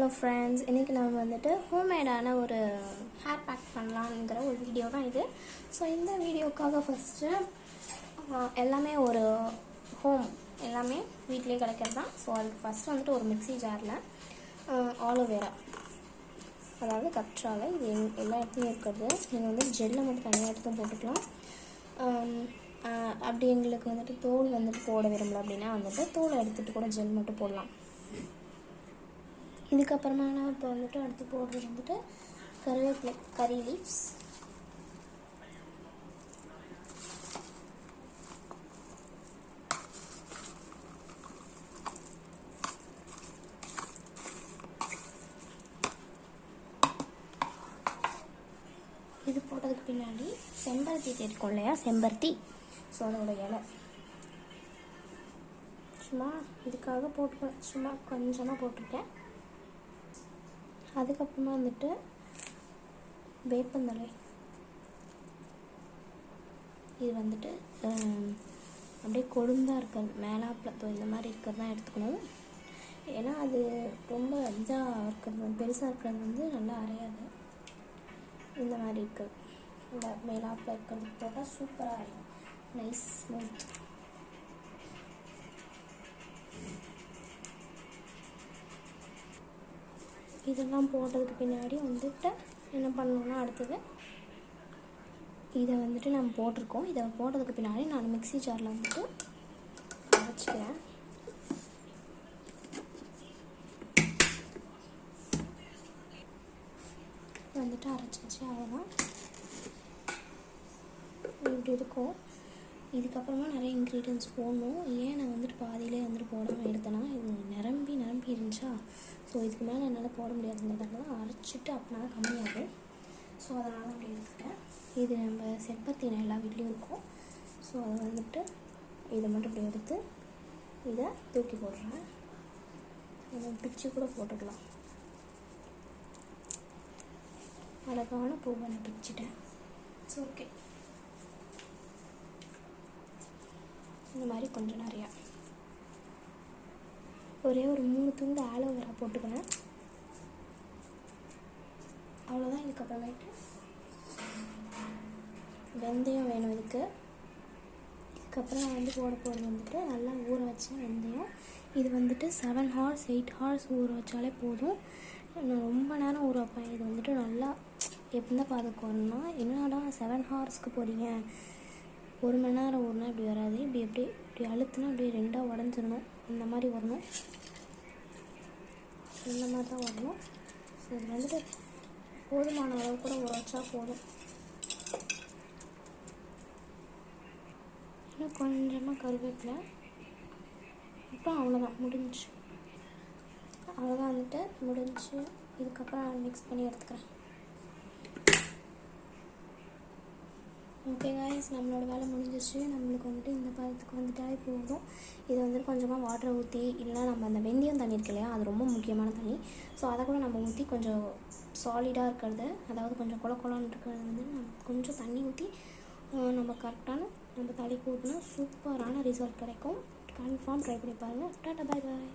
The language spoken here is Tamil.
ஹலோ ஃப்ரெண்ட்ஸ், இன்றைக்கி நம்ம வந்துட்டு ஹோம்மேடான ஒரு ஹேர் பேக் பண்ணலாங்கிற ஒரு வீடியோ தான் இது. ஸோ இந்த வீடியோக்காக ஃபஸ்ட்டு எல்லாமே ஒரு எல்லாமே வீட்டிலே கிடைக்கிறது தான். ஸோ அதுக்கு ஃபஸ்ட்டு வந்துட்டு ஒரு மிக்ஸி ஜாரில் ஆலோவேரா, அதாவது கற்றாழை, இது எல்லா இடத்துலையும் இருக்கிறது. நீங்கள் வந்து ஜெல்லை மட்டும் தனியாக எடுத்து போட்டுக்கலாம். அப்படி எங்களுக்கு வந்துட்டு தோல் வந்துட்டு போட விரும்பல அப்படின்னா வந்துட்டு தோலை எடுத்துகிட்டு கூட ஜெல் மட்டும் போடலாம். இதுக்கப்புறமா நான் இப்போ வந்துட்டு அடுத்து போடுறது வந்துட்டு கருவேப்பிலை, கறி லீவ்ஸ், இது போட்டதுக்கு பின்னாடி செம்பருத்தி இருக்கும் இல்லையா, செம்பருத்தி, ஸோ அதோட இலை சும்மா இதுக்காக சும்மா கொஞ்சமாக போட்டிருக்கேன். அதுக்கப்புறமா வந்துட்டு வேப்பந்தழை, இது வந்துட்டு அப்படியே கொழுந்தாக இருக்கிறது, மேலாப்பில் இந்த மாதிரி இருக்கிறது தான் எடுத்துக்கணும். ஏன்னா அது ரொம்ப இதாக இருக்கிறது, பெருசாக இருக்கிறது வந்து நல்லா அரையாது. இந்த மாதிரி இருக்குது, இந்த மேலாப்பில் இருக்கிறது போட்டால் சூப்பராக அரையும், நைஸ் ஸ்மூத். இதெல்லாம் போட்டதுக்கு பின்னாடி வந்துட்டு என்ன பண்ணணும்னா அடுத்தது இதை வந்துட்டு நம்ம போட்டிருக்கோம். இதை போட்டதுக்கு பின்னாடி நான் மிக்ஸி ஜாரில் வந்துட்டு அரைச்சிக்கிறேன். வந்துட்டு அரைச்சாச்சு, அவ்வளோதான். இப்படி இருக்கும். இதுக்கப்புறமா நிறைய இன்க்ரீடியன்ஸ் போடணும். ஏன் நான் வந்துட்டு பாதியிலே வந்துட்டு போடாமல் எடுத்தேன்னா, இது நிரம்பி இருந்துச்சா, ஸோ இதுக்கு மேலே என்னால் போட முடியாதுங்கிறதுனால அரைச்சிட்டு அப்படின்னா கம்மியாகும். ஸோ அதனால் அப்படி எடுத்துட்டேன். இது நம்ம செம்பருத்தி எல்லா வீட்லேயும் இருக்கும். ஸோ அதை வந்துட்டு இதை மட்டும் இப்படி எடுத்து இதை தூக்கி போடுறேன். இதை பிச்சு கூட போட்டுக்கலாம். அழகான பூவை நான் பிச்சுட்டேன். ஸோ ஓகே, இந்த மாதிரி கொஞ்சம் நிறையா ஒரே ஒரு 3 துண்டு ஆலோவேரா போட்டுக்கிறேன். அவ்வளோதான். இதுக்கப்புறமேட்டு வெந்தயம் வேணும் இதுக்கப்புறம் நான் வந்து போட போகிறது வந்துட்டு நல்லா ஊற வச்ச வெந்தயம். இது வந்துட்டு 7 hours 8 hours ஊற வச்சாலே போதும். நான் ரொம்ப நேரம் ஊற வைப்பேன். இது வந்துட்டு நல்லா எந்த பாதுக்கு வரணும்னா, என்னடா 7 hours போகிறீங்க, 1 மணி நேரம் ஊறினா இப்படி வராது. இப்படி அழுத்துனா அப்படியே 2ஆக உடஞ்சிடணும். இந்த மாதிரி வரணும், இந்த மாதிரி தான் வரணும். ஸோ இது வந்துட்டு போதுமான அளவு கூட ஊற வச்சா போதும். இன்னும் கொஞ்சமாக கருவேப்பிலை, அப்புறம் அவ்வளோதான், முடிஞ்சு. அவ்வளோதான் வந்துட்டு முடிஞ்சு. இதுக்கப்புறம் நான் மிக்ஸ் பண்ணி எடுத்துக்கிறேன். ஓகே காய்ஸ், நம்மளோட வேலை முடிஞ்சிச்சு. நம்மளுக்கு வந்துட்டு இந்த பதத்துக்கு வந்துட்டாலே போதும். இதை வந்துட்டு கொஞ்சமாக வாட்டரை ஊற்றி, இல்லைனா நம்ம அந்த வெந்தயம் தண்ணி இருக்கு இல்லையா, அது ரொம்ப முக்கியமான தண்ணி. ஸோ அதை கூட நம்ம ஊற்றி கொஞ்சம் சாலிடாக இருக்கிறது, அதாவது கொஞ்சம் குளன்னு இருக்கிறது வந்து நம்ம கொஞ்சம் தண்ணி ஊற்றி நம்ம கரெக்டான நம்ம தலைக்கு ஊற்றினா சூப்பரான ரிசல்ட் கிடைக்கும். கன்ஃபார்ம் ட்ரை பண்ணி பாருங்கள். டாட்டா, பாய் பாய்.